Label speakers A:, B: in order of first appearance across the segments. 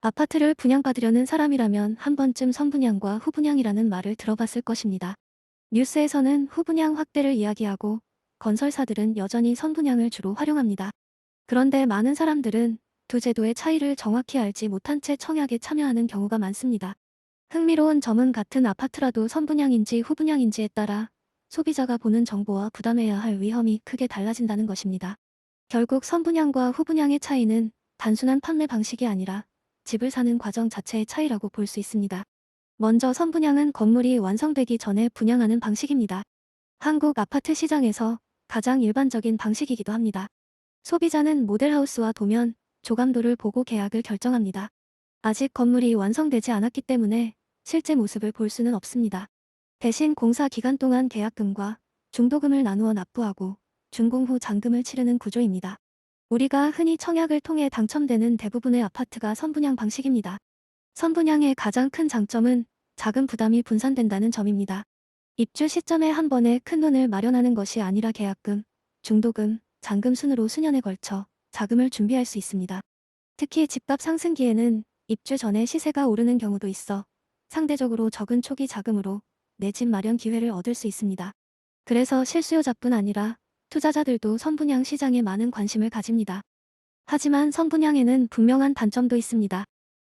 A: 아파트를 분양받으려는 사람이라면 한 번쯤 선분양과 후분양이라는 말을 들어봤을 것입니다. 뉴스에서는 후분양 확대를 이야기하고 건설사들은 여전히 선분양을 주로 활용합니다. 그런데 많은 사람들은 두 제도의 차이를 정확히 알지 못한 채 청약에 참여하는 경우가 많습니다. 흥미로운 점은 같은 아파트라도 선분양인지 후분양인지에 따라 소비자가 보는 정보와 부담해야 할 위험이 크게 달라진다는 것입니다. 결국 선분양과 후분양의 차이는 단순한 판매 방식이 아니라 집을 사는 과정 자체의 차이라고 볼 수 있습니다. 먼저 선분양은 건물이 완성되기 전에 분양하는 방식입니다. 한국 아파트 시장에서 가장 일반적인 방식이기도 합니다. 소비자는 모델하우스와 도면, 조감도를 보고 계약을 결정합니다. 아직 건물이 완성되지 않았기 때문에 실제 모습을 볼 수는 없습니다. 대신 공사 기간 동안 계약금과 중도금을 나누어 납부하고 준공 후 잔금을 치르는 구조입니다. 우리가 흔히 청약을 통해 당첨되는 대부분의 아파트가 선분양 방식입니다. 선분양의 가장 큰 장점은 자금 부담이 분산된다는 점입니다. 입주 시점에 한 번에 큰 돈을 마련하는 것이 아니라 계약금, 중도금, 잔금 순으로 수년에 걸쳐 자금을 준비할 수 있습니다. 특히 집값 상승기에는 입주 전에 시세가 오르는 경우도 있어 상대적으로 적은 초기 자금으로 내 집 마련 기회를 얻을 수 있습니다. 그래서 실수요자뿐 아니라 투자자들도 선분양 시장에 많은 관심을 가집니다. 하지만 선분양에는 분명한 단점도 있습니다.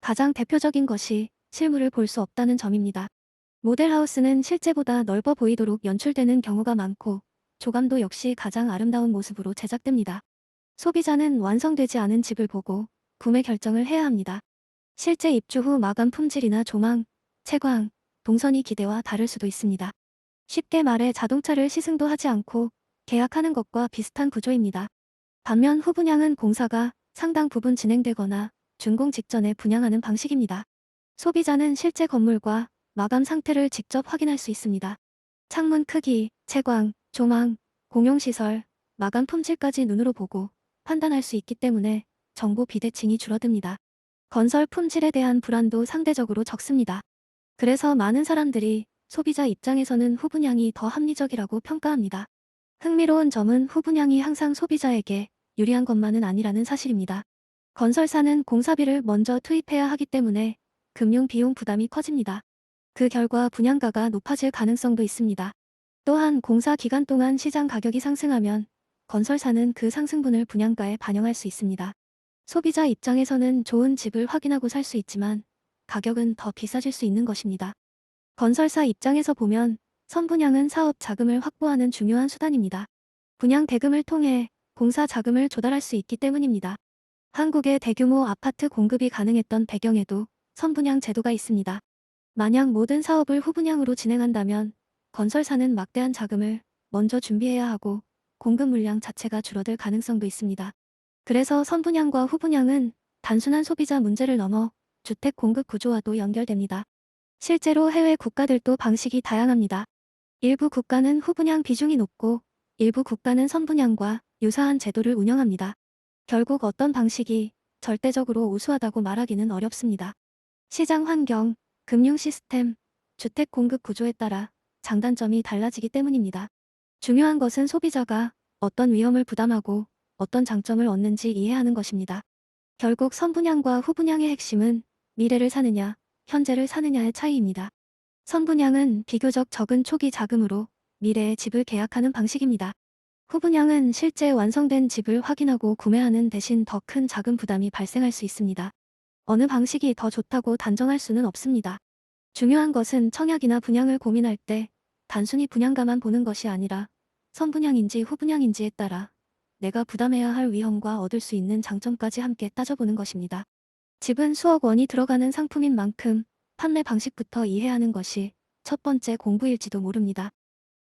A: 가장 대표적인 것이 실물을 볼 수 없다는 점입니다. 모델하우스는 실제보다 넓어 보이도록 연출되는 경우가 많고 조감도 역시 가장 아름다운 모습으로 제작됩니다. 소비자는 완성되지 않은 집을 보고 구매 결정을 해야 합니다. 실제 입주 후 마감 품질이나 조망, 채광, 동선이 기대와 다를 수도 있습니다. 쉽게 말해 자동차를 시승도 하지 않고 계약하는 것과 비슷한 구조입니다. 반면 후분양은 공사가 상당 부분 진행되거나 준공 직전에 분양하는 방식입니다. 소비자는 실제 건물과 마감 상태를 직접 확인할 수 있습니다. 창문 크기, 채광, 조망, 공용시설, 마감 품질까지 눈으로 보고 판단할 수 있기 때문에 정보 비대칭이 줄어듭니다. 건설 품질에 대한 불안도 상대적으로 적습니다. 그래서 많은 사람들이 소비자 입장에서는 후분양이 더 합리적이라고 평가합니다. 흥미로운 점은 후분양이 항상 소비자에게 유리한 것만은 아니라는 사실입니다. 건설사는 공사비를 먼저 투입해야 하기 때문에 금융 비용 부담이 커집니다. 그 결과 분양가가 높아질 가능성도 있습니다. 또한 공사 기간 동안 시장 가격이 상승하면 건설사는 그 상승분을 분양가에 반영할 수 있습니다. 소비자 입장에서는 좋은 집을 확인하고 살 수 있지만 가격은 더 비싸질 수 있는 것입니다. 건설사 입장에서 보면 선분양은 사업 자금을 확보하는 중요한 수단입니다. 분양 대금을 통해 공사 자금을 조달할 수 있기 때문입니다. 한국의 대규모 아파트 공급이 가능했던 배경에도 선분양 제도가 있습니다. 만약 모든 사업을 후분양으로 진행한다면 건설사는 막대한 자금을 먼저 준비해야 하고 공급 물량 자체가 줄어들 가능성도 있습니다. 그래서 선분양과 후분양은 단순한 소비자 문제를 넘어 주택 공급 구조와도 연결됩니다. 실제로 해외 국가들도 방식이 다양합니다. 일부 국가는 후분양 비중이 높고 일부 국가는 선분양과 유사한 제도를 운영합니다. 결국 어떤 방식이 절대적으로 우수하다고 말하기는 어렵습니다. 시장 환경, 금융 시스템, 주택 공급 구조에 따라 장단점이 달라지기 때문입니다. 중요한 것은 소비자가 어떤 위험을 부담하고 어떤 장점을 얻는지 이해하는 것입니다. 결국 선분양과 후분양의 핵심은 미래를 사느냐, 현재를 사느냐의 차이입니다. 선분양은 비교적 적은 초기 자금으로 미래의 집을 계약하는 방식입니다. 후분양은 실제 완성된 집을 확인하고 구매하는 대신 더 큰 자금 부담이 발생할 수 있습니다. 어느 방식이 더 좋다고 단정할 수는 없습니다. 중요한 것은 청약이나 분양을 고민할 때 단순히 분양가만 보는 것이 아니라 선분양인지 후분양인지에 따라 내가 부담해야 할 위험과 얻을 수 있는 장점까지 함께 따져보는 것입니다. 집은 수억 원이 들어가는 상품인 만큼 판매 방식부터 이해하는 것이 첫 번째 공부일지도 모릅니다.